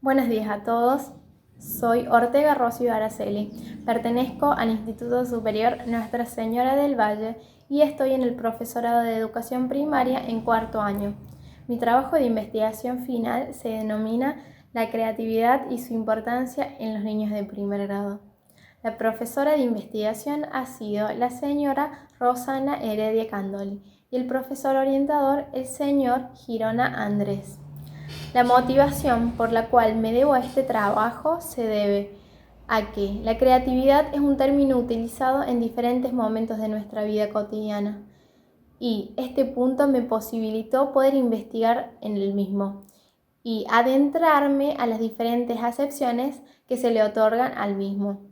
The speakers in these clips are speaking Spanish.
Buenos días a todos. Soy Ortega Rocío Araceli. Pertenezco al Instituto Superior Nuestra Señora del Valle y estoy en el profesorado de educación primaria en cuarto año. Mi trabajo de investigación final se denomina La creatividad y su importancia en los niños de primer grado. La profesora de investigación ha sido la señora Rosana Heredia Candoli y el profesor orientador el señor Girona Andrés. La motivación por la cual me debo a este trabajo se debe a que la creatividad es un término utilizado en diferentes momentos de nuestra vida cotidiana y este punto me posibilitó poder investigar en el mismo y adentrarme a las diferentes acepciones que se le otorgan al mismo.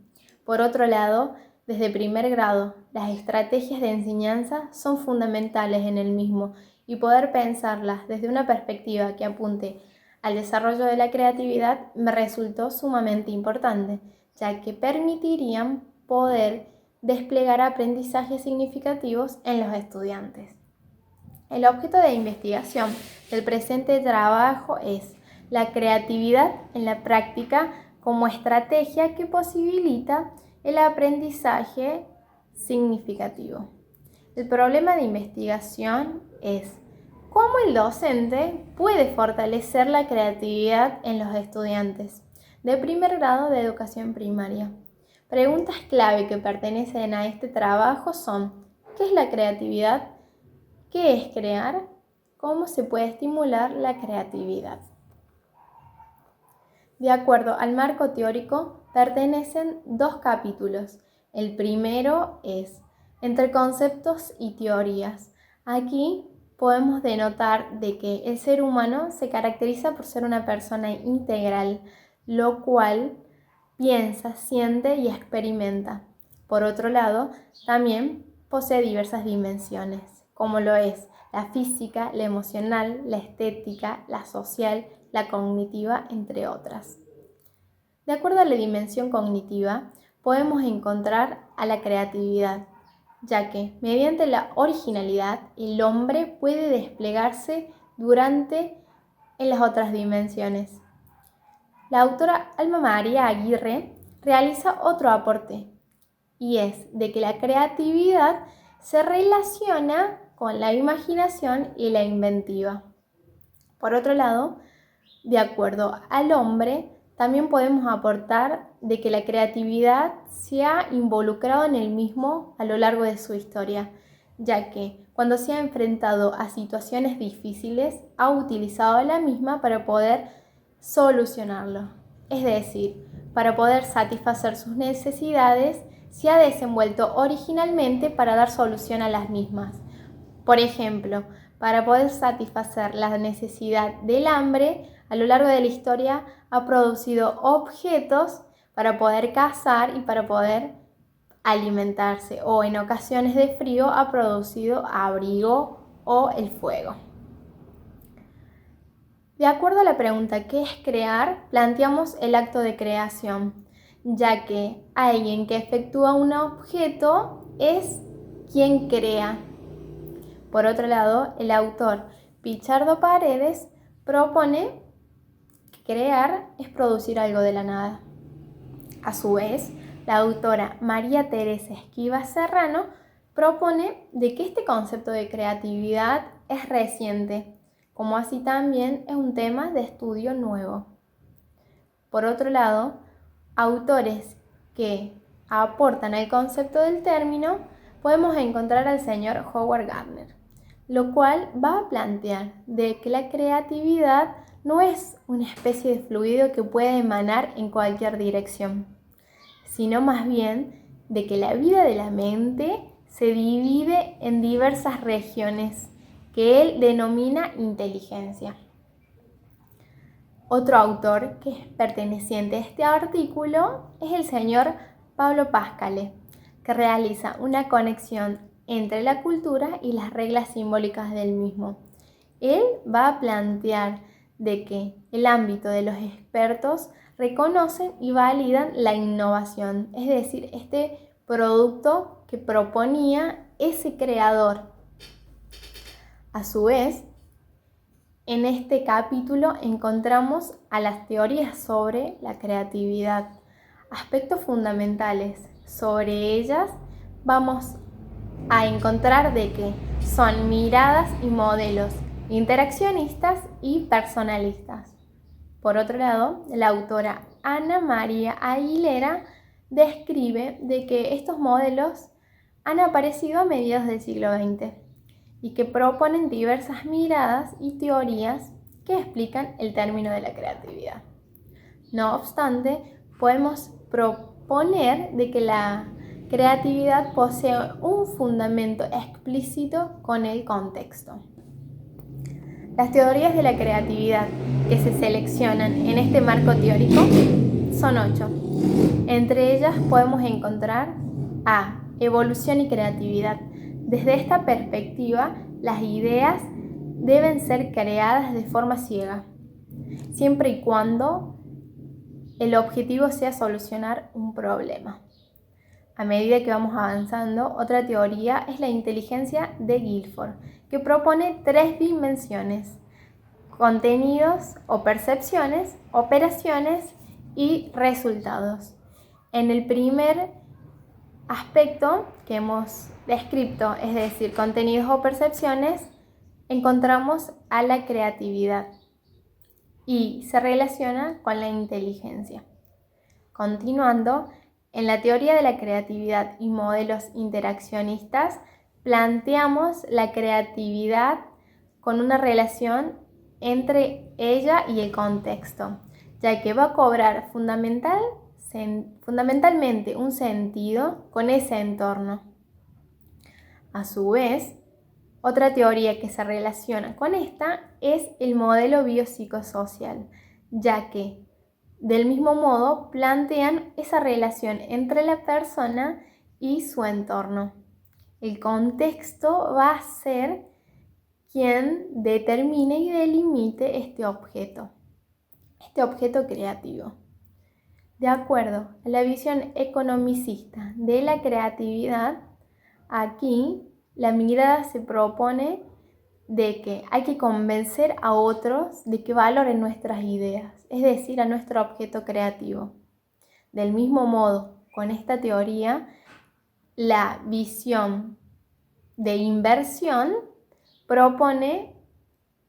Por otro lado, desde primer grado, las estrategias de enseñanza son fundamentales en el mismo y poder pensarlas desde una perspectiva que apunte al desarrollo de la creatividad me resultó sumamente importante, ya que permitirían poder desplegar aprendizajes significativos en los estudiantes. El objeto de investigación del presente trabajo es la creatividad en la práctica como estrategia que posibilita el aprendizaje significativo. El problema de investigación es cómo el docente puede fortalecer la creatividad en los estudiantes de primer grado de educación primaria. Preguntas clave que pertenecen a este trabajo son: ¿qué es la creatividad? ¿Qué es crear? ¿Cómo se puede estimular la creatividad? De acuerdo al marco teórico, pertenecen dos capítulos. El primero es Entre conceptos y teorías. Aquí podemos denotar de que el ser humano se caracteriza por ser una persona integral, lo cual piensa, siente y experimenta. Por otro lado, también posee diversas dimensiones, como lo es la física, la emocional, la estética, la social, la cognitiva, entre otras. De acuerdo a la dimensión cognitiva, podemos encontrar a la creatividad, ya que mediante la originalidad el hombre puede desplegarse en las otras dimensiones. La autora Alma María Aguirre realiza otro aporte, y es de que la creatividad se relaciona con la imaginación y la inventiva. Por otro lado, de acuerdo al hombre, también podemos aportar de que la creatividad se ha involucrado en el mismo a lo largo de su historia, ya que cuando se ha enfrentado a situaciones difíciles, ha utilizado la misma para poder solucionarlo. Es decir, para poder satisfacer sus necesidades, se ha desenvuelto originalmente para dar solución a las mismas. Por ejemplo, para poder satisfacer la necesidad del hambre, a lo largo de la historia ha producido objetos para poder cazar y para poder alimentarse, o en ocasiones de frío ha producido abrigo o el fuego. De acuerdo a la pregunta ¿qué es crear?, planteamos el acto de creación, ya que alguien que efectúa un objeto es quien crea. Por otro lado, el autor Pichardo Paredes propone que crear es producir algo de la nada. A su vez, la autora María Teresa Esquiva Serrano propone de que este concepto de creatividad es reciente, como así también es un tema de estudio nuevo. Por otro lado, autores que aportan al concepto del término podemos encontrar al señor Howard Gardner, lo cual va a plantear de que la creatividad no es una especie de fluido que puede emanar en cualquier dirección, sino más bien de que la vida de la mente se divide en diversas regiones que él denomina inteligencia. Otro autor que es perteneciente a este artículo es el señor Pablo Pascale, que realiza una conexión entre la cultura y las reglas simbólicas del mismo. Él va a plantear de que el ámbito de los expertos reconocen y validan la innovación, es decir, este producto que proponía ese creador. A su vez, en este capítulo encontramos a las teorías sobre la creatividad, aspectos fundamentales. Sobre ellas vamos a encontrar de que son miradas y modelos interaccionistas y personalistas. Por otro lado, la autora Ana María Aguilera describe de que estos modelos han aparecido a mediados del siglo XX y que proponen diversas miradas y teorías que explican el término de la creatividad. No obstante, podemos proponer de que la creatividad posee un fundamento explícito con el contexto. Las teorías de la creatividad que se seleccionan en este marco teórico son 8. Entre ellas podemos encontrar a. Evolución y creatividad. Desde esta perspectiva, las ideas deben ser creadas de forma ciega, siempre y cuando el objetivo sea solucionar un problema. A medida que vamos avanzando, otra teoría es la inteligencia de Guilford, que propone 3 dimensiones: contenidos o percepciones, operaciones y resultados. En el primer aspecto que hemos descrito, es decir, contenidos o percepciones, encontramos a la creatividad y se relaciona con la inteligencia. Continuando, en la teoría de la creatividad y modelos interaccionistas, planteamos la creatividad con una relación entre ella y el contexto, ya que va a cobrar fundamentalmente un sentido con ese entorno. A su vez, otra teoría que se relaciona con esta es el modelo biopsicosocial, ya que del mismo modo plantean esa relación entre la persona y su entorno. El contexto va a ser quien determine y delimite este objeto creativo. De acuerdo a la visión economicista de la creatividad, aquí la mirada se propone de que hay que convencer a otros de que valoren nuestras ideas, es decir, a nuestro objeto creativo. Del mismo modo, con esta teoría, la visión de inversión propone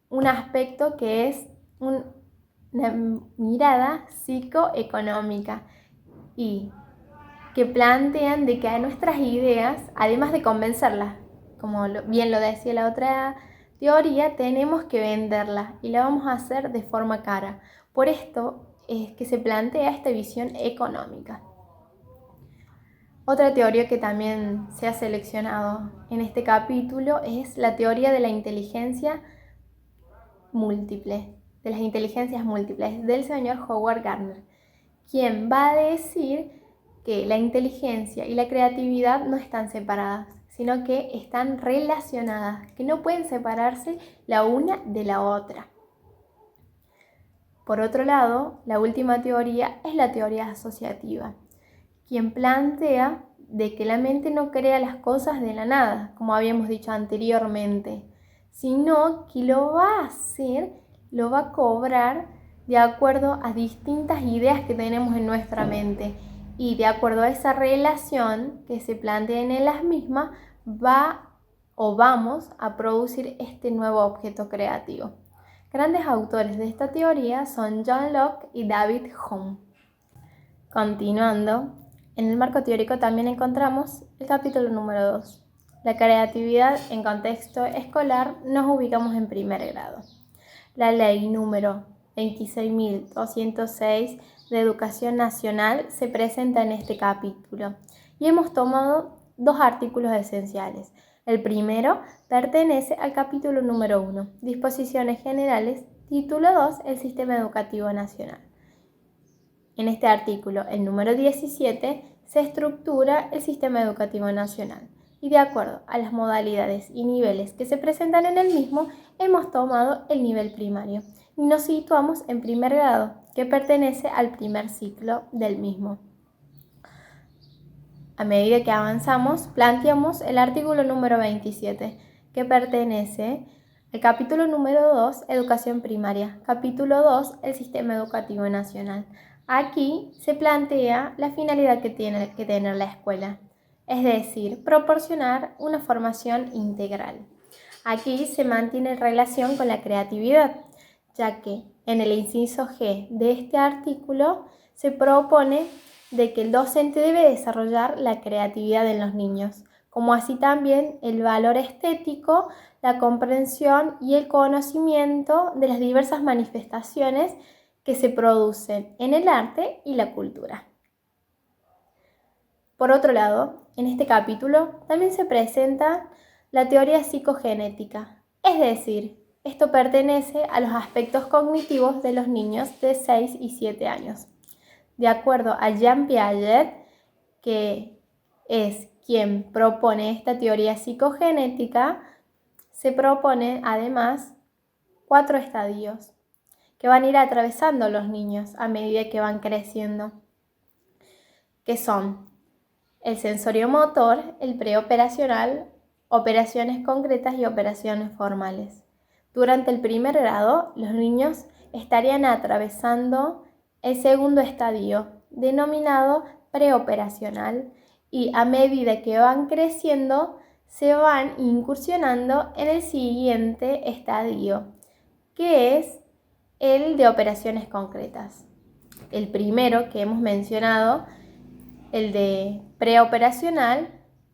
un aspecto que es una mirada psicoeconómica y que plantean de que a nuestras ideas, además de convencerlas, como bien lo decía la otra teoría, tenemos que venderlas y la vamos a hacer de forma cara. Por esto es que se plantea esta visión económica. Otra teoría que también se ha seleccionado en este capítulo es la teoría de la inteligencia múltiple, de las inteligencias múltiples, del señor Howard Gardner, quien va a decir que la inteligencia y la creatividad no están separadas, sino que están relacionadas, que no pueden separarse la una de la otra. Por otro lado, la última teoría es la teoría asociativa, quien plantea de que la mente no crea las cosas de la nada, como habíamos dicho anteriormente, sino que lo va a hacer, lo va a cobrar de acuerdo a distintas ideas que tenemos en nuestra mente. Y de acuerdo a esa relación que se plantea en las mismas, vamos a producir este nuevo objeto creativo. Grandes autores de esta teoría son John Locke y David Hume. Continuando, en el marco teórico también encontramos el capítulo número 2. La creatividad en contexto escolar, nos ubicamos en primer grado. La ley número 26.206 de Educación Nacional se presenta en este capítulo y hemos tomado 2 artículos esenciales. El primero pertenece al capítulo número 1, Disposiciones Generales, título 2, el Sistema Educativo Nacional. En este artículo, el número 17, se estructura el Sistema Educativo Nacional y de acuerdo a las modalidades y niveles que se presentan en el mismo, hemos tomado el nivel primario y nos situamos en primer grado, que pertenece al primer ciclo del mismo. A medida que avanzamos, planteamos el artículo número 27, que pertenece El capítulo número 2, Educación Primaria. Capítulo 2, el Sistema Educativo Nacional. Aquí se plantea la finalidad que tiene que tener la escuela, es decir, proporcionar una formación integral. Aquí se mantiene relación con la creatividad, ya que en el inciso G de este artículo se propone de que el docente debe desarrollar la creatividad en los niños, como así también el valor estético, la comprensión y el conocimiento de las diversas manifestaciones que se producen en el arte y la cultura. Por otro lado, en este capítulo también se presenta la teoría psicogenética, es decir, esto pertenece a los aspectos cognitivos de los niños de 6 y 7 años. De acuerdo a Jean Piaget, que es quien propone esta teoría psicogenética, se propone además 4 estadios que van a ir atravesando los niños a medida que van creciendo, que son el sensorio-motor, el preoperacional, operaciones concretas y operaciones formales. Durante el primer grado, los niños estarían atravesando el segundo estadio, denominado preoperacional, y a medida que van creciendo, se van incursionando en el siguiente estadio, que es el de operaciones concretas. El primero que hemos mencionado, el de preoperacional,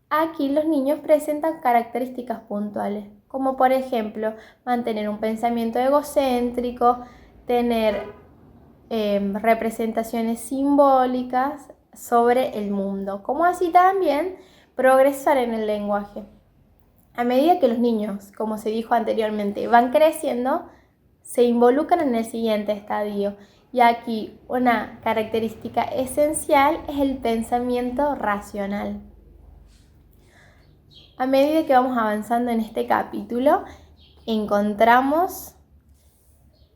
aquí los niños presentan características puntuales, como por ejemplo mantener un pensamiento egocéntrico, tener representaciones simbólicas sobre el mundo, como así también progresar en el lenguaje. A medida que los niños, como se dijo anteriormente, van creciendo, se involucran en el siguiente estadio. Y aquí una característica esencial es el pensamiento racional. A medida que vamos avanzando en este capítulo, encontramos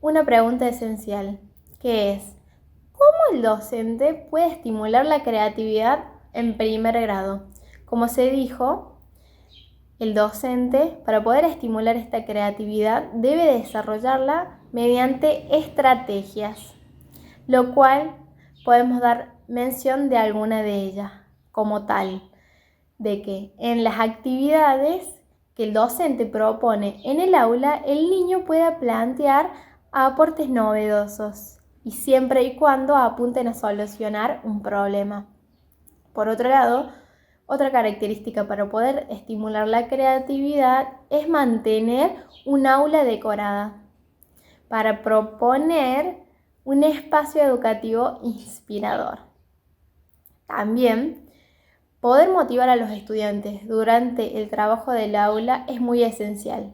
una pregunta esencial, que es: ¿cómo el docente puede estimular la creatividad en primer grado? Como se dijo, el docente, para poder estimular esta creatividad, debe desarrollarla mediante estrategias, lo cual podemos dar mención de alguna de ellas, como tal, de que en las actividades que el docente propone en el aula, el niño pueda plantear aportes novedosos y siempre y cuando apunten a solucionar un problema. Por otro lado, otra característica para poder estimular la creatividad es mantener un aula decorada, para proponer un espacio educativo inspirador. También, poder motivar a los estudiantes durante el trabajo del aula es muy esencial,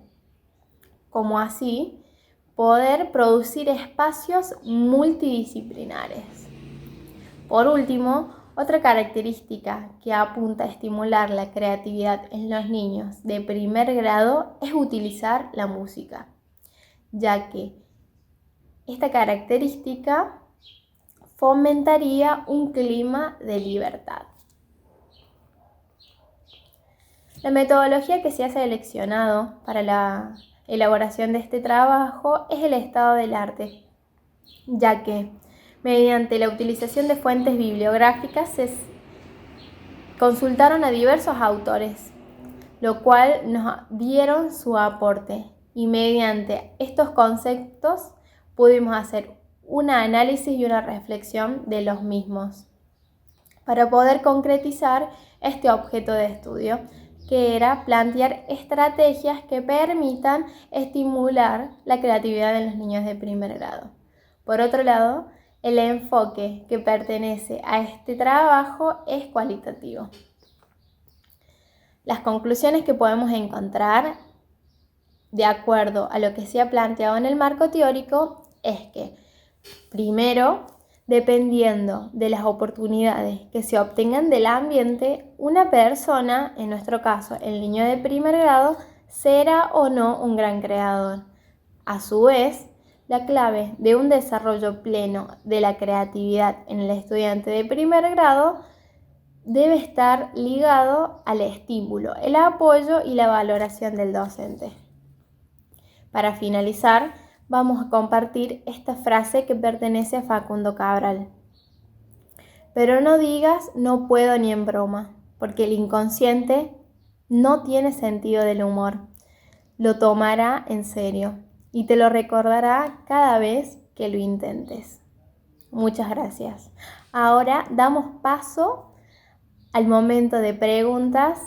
como así poder producir espacios multidisciplinares. Por último, otra característica que apunta a estimular la creatividad en los niños de primer grado es utilizar la música, ya que esta característica fomentaría un clima de libertad. La metodología que se ha seleccionado para la elaboración de este trabajo es el estado del arte, ya que mediante la utilización de fuentes bibliográficas se consultaron a diversos autores, lo cual nos dieron su aporte, y mediante estos conceptos pudimos hacer un análisis y una reflexión de los mismos para poder concretizar este objeto de estudio, que era plantear estrategias que permitan estimular la creatividad de los niños de primer grado. Por otro lado, el enfoque que pertenece a este trabajo es cualitativo. Las conclusiones que podemos encontrar, de acuerdo a lo que se ha planteado en el marco teórico, es que, primero, dependiendo de las oportunidades que se obtengan del ambiente, una persona, en nuestro caso el niño de primer grado, será o no un gran creador. A su vez, la clave de un desarrollo pleno de la creatividad en el estudiante de primer grado debe estar ligado al estímulo, el apoyo y la valoración del docente. Para finalizar, vamos a compartir esta frase que pertenece a Facundo Cabral. Pero no digas no puedo ni en broma, porque el inconsciente no tiene sentido del humor. Lo tomará en serio y te lo recordará cada vez que lo intentes. Muchas gracias. Ahora damos paso al momento de preguntas